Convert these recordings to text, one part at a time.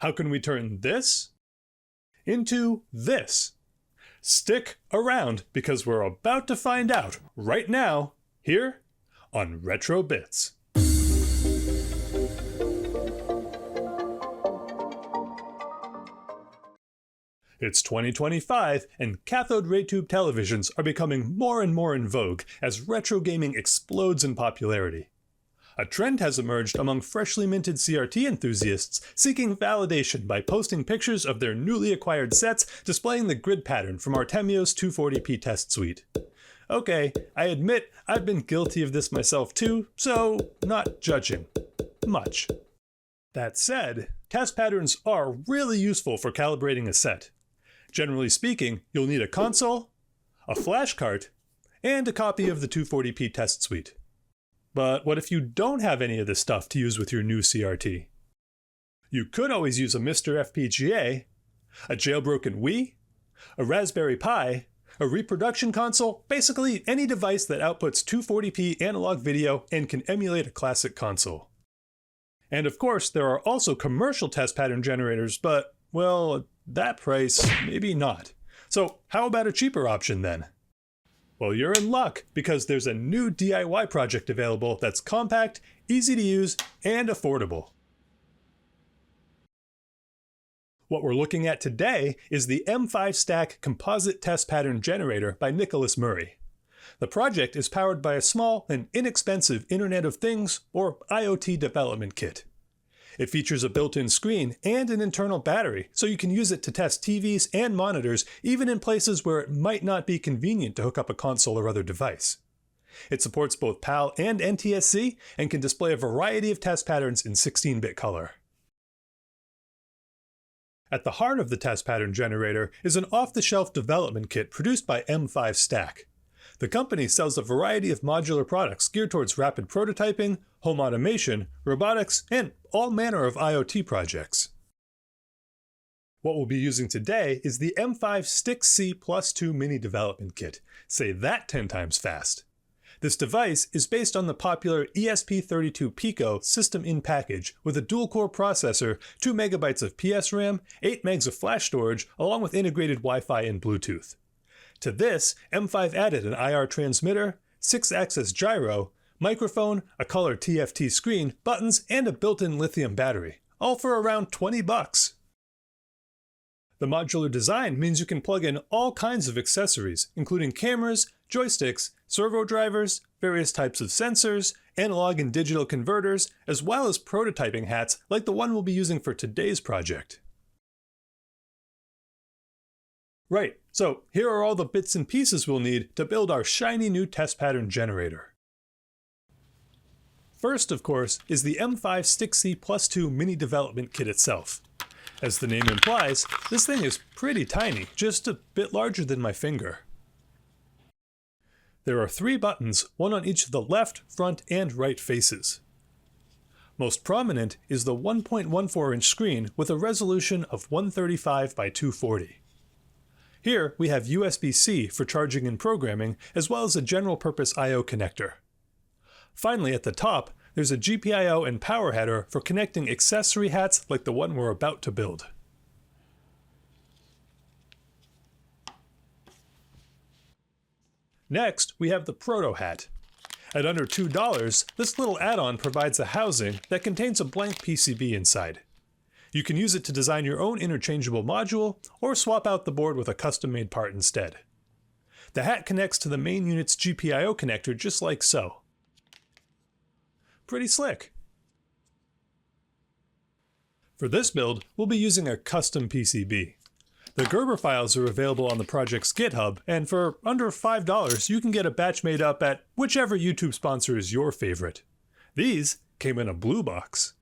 How can we turn this into this? Stick around because we're about to find out right now here on Retro Bits. It's 2025, and cathode ray tube televisions are becoming more and more in vogue as retro gaming explodes in popularity. A trend has emerged among freshly minted CRT enthusiasts seeking validation by posting pictures of their newly acquired sets displaying the grid pattern from Artemio's 240p test suite. Okay, I admit I've been guilty of this myself too, so not judging. Much. That said, test patterns are really useful for calibrating a set. Generally speaking, you'll need a console, a flash cart, and a copy of the 240p test suite. But what if you don't have any of this stuff to use with your new CRT? You could always use a Mr. FPGA, a jailbroken Wii, a Raspberry Pi, a reproduction console, basically any device that outputs 240p analog video and can emulate a classic console. And of course, there are also commercial test pattern generators, but, well, at that price, maybe not. So how about a cheaper option then? Well, you're in luck, because there's a new DIY project available that's compact, easy to use, and affordable. What we're looking at today is the M5 Stack Composite Test Pattern Generator by Nicholas Murray. The project is powered by a small and inexpensive Internet of Things, or IoT development kit. It features a built-in screen and an internal battery, so you can use it to test TVs and monitors even in places where it might not be convenient to hook up a console or other device. It supports both PAL and NTSC and can display a variety of test patterns in 16-bit color. At the heart of the test pattern generator is an off-the-shelf development kit produced by M5 Stack. The company sells a variety of modular products geared towards rapid prototyping, home automation, robotics, and all manner of IoT projects. What we'll be using today is the M5 Stick-C Plus 2 Mini Development Kit. Say that 10 times fast. This device is based on the popular ESP32 Pico system-in-package with a dual-core processor, 2 MB of PS RAM, 8 MB of flash storage, along with integrated Wi-Fi and Bluetooth. To this, M5 added an IR transmitter, 6-axis gyro, microphone, a color TFT screen, buttons, and a built-in lithium battery, all for around $20. The modular design means you can plug in all kinds of accessories, including cameras, joysticks, servo drivers, various types of sensors, analog and digital converters, as well as prototyping hats like the one we'll be using for today's project. Right, so here are all the bits and pieces we'll need to build our shiny new test pattern generator. First, of course, is the M5 Stick-C Plus 2 Mini Development Kit itself. As the name implies, this thing is pretty tiny, just a bit larger than my finger. There are 3 buttons, one on each of the left, front, and right faces. Most prominent is the 1.14-inch screen with a resolution of 135 by 240. Here we have USB-C for charging and programming, as well as a general-purpose I/O connector. Finally, at the top, there's a GPIO and power header for connecting accessory hats like the one we're about to build. Next, we have the Proto Hat. At under $2, this little add-on provides a housing that contains a blank PCB inside. You can use it to design your own interchangeable module, or swap out the board with a custom-made part instead. The hat connects to the main unit's GPIO connector just like so. Pretty slick. For this build, we'll be using a custom PCB. The Gerber files are available on the project's GitHub, and for under $5 you can get a batch made up at whichever YouTube sponsor is your favorite. These came in a blue box.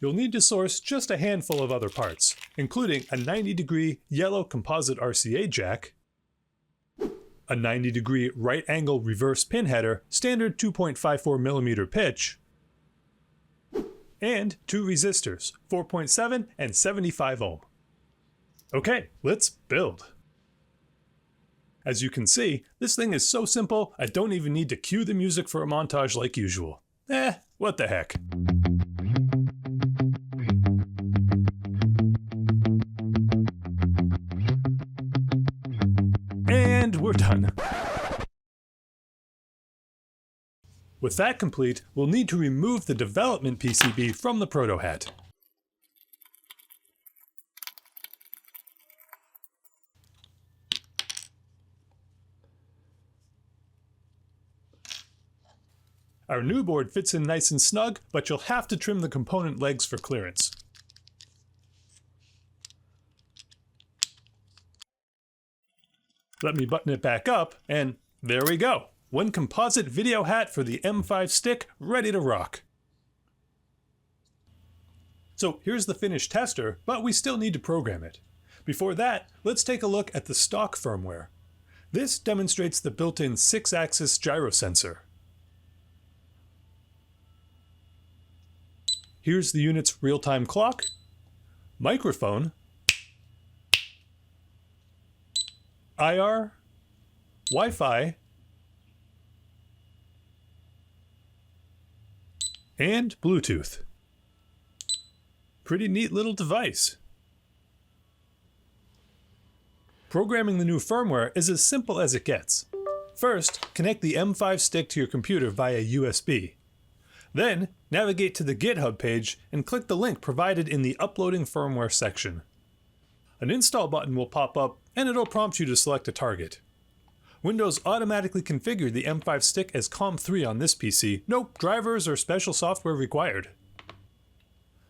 You'll need to source just a handful of other parts, including a 90-degree yellow composite RCA jack, a 90-degree right-angle reverse pin header, standard 2.54mm pitch, and 2 resistors, 4.7 and 75 ohm. Okay, let's build. As you can see, this thing is so simple, I don't even need to cue the music for a montage like usual. What the heck. we're done. With that complete, we'll need to remove the development PCB from the proto hat. Our new board fits in nice and snug, but you'll have to trim the component legs for clearance. Let me button it back up, and there we go. One composite video hat for the M5 stick, ready to rock. So here's the finished tester, but we still need to program it. Before that, let's take a look at the stock firmware. This demonstrates the built-in 6-axis gyro sensor. Here's the unit's real-time clock, microphone, IR, Wi-Fi, and Bluetooth. Pretty neat little device. Programming the new firmware is as simple as it gets. First, connect the M5 stick to your computer via USB. Then, navigate to the GitHub page and click the link provided in the Uploading Firmware section. An install button will pop up and it'll prompt you to select a target. Windows automatically configured the M5 stick as COM3 on this PC, no drivers or special software required.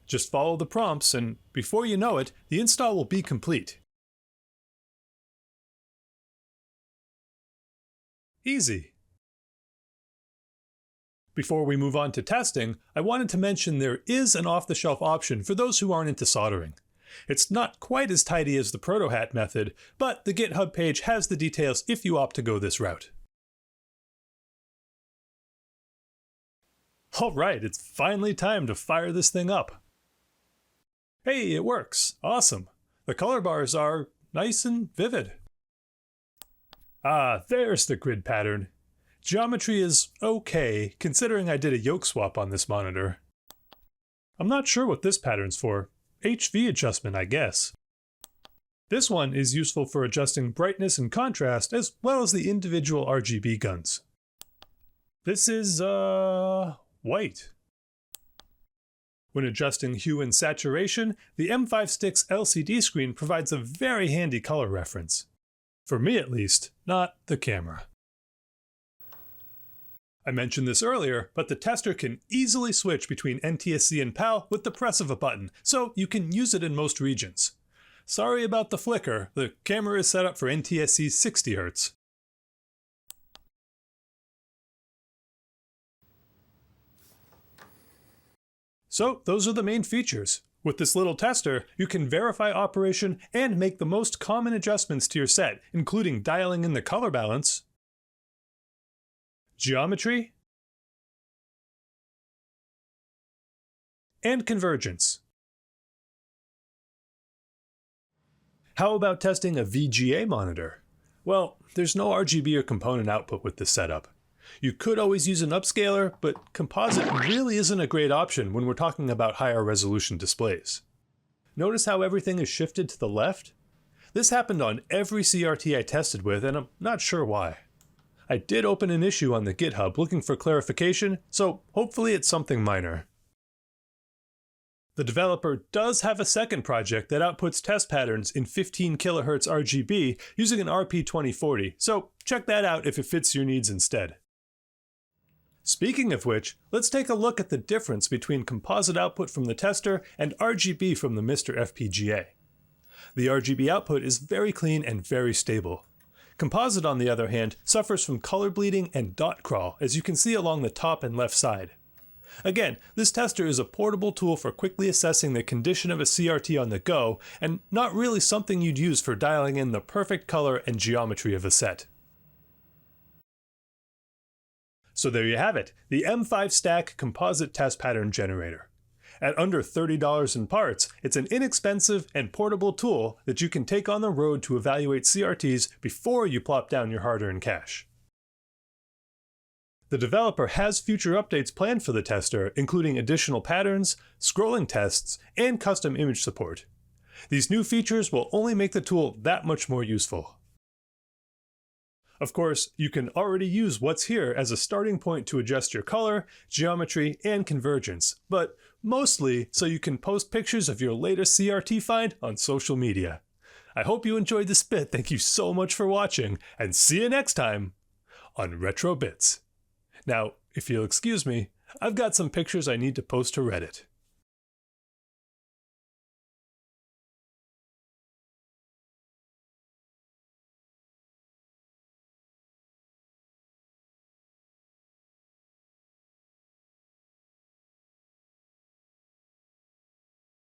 Just follow the prompts and before you know it, the install will be complete. Easy. Before we move on to testing, I wanted to mention there is an off-the-shelf option for those who aren't into soldering. It's not quite as tidy as the proto hat method, but the GitHub page has the details if you opt to go this route. Alright, it's finally time to fire this thing up. Hey, it works. Awesome. The color bars are nice and vivid. Ah, there's the grid pattern. Geometry is okay, considering I did a yoke swap on this monitor. I'm not sure what this pattern's for. HV adjustment, I guess. This one is useful for adjusting brightness and contrast, as well as the individual RGB guns. This is, white. When adjusting hue and saturation, the M5 stick's LCD screen provides a very handy color reference. For me at least, not the camera. I mentioned this earlier, but the tester can easily switch between NTSC and PAL with the press of a button, so you can use it in most regions. Sorry about the flicker, the camera is set up for NTSC 60 Hz. So those are the main features. With this little tester, you can verify operation and make the most common adjustments to your set, including dialing in the color balance, geometry, and convergence. How about testing a VGA monitor? Well, there's no RGB or component output with this setup. You could always use an upscaler, but Composite really isn't a great option when we're talking about higher resolution displays. Notice how everything is shifted to the left? This happened on every CRT I tested with, and I'm not sure why. I did open an issue on the GitHub looking for clarification, so hopefully it's something minor. The developer does have a second project that outputs test patterns in 15 kHz RGB using an RP2040, so check that out if it fits your needs instead. Speaking of which, let's take a look at the difference between composite output from the tester and RGB from the Mr. FPGA. The RGB output is very clean and very stable. Composite, on the other hand, suffers from color bleeding and dot crawl, as you can see along the top and left side. Again, this tester is a portable tool for quickly assessing the condition of a CRT on the go, and not really something you'd use for dialing in the perfect color and geometry of a set. So there you have it, the M5 Stack Composite Test Pattern Generator. At under $30 in parts, it's an inexpensive and portable tool that you can take on the road to evaluate CRTs before you plop down your hard-earned cash. The developer has future updates planned for the tester, including additional patterns, scrolling tests, and custom image support. These new features will only make the tool that much more useful. Of course, you can already use what's here as a starting point to adjust your color, geometry, and convergence, but mostly so you can post pictures of your latest CRT find on social media. I hope you enjoyed this bit. Thank you so much for watching, and see you next time on Retro Bits. Now, if you'll excuse me, I've got some pictures I need to post to Reddit.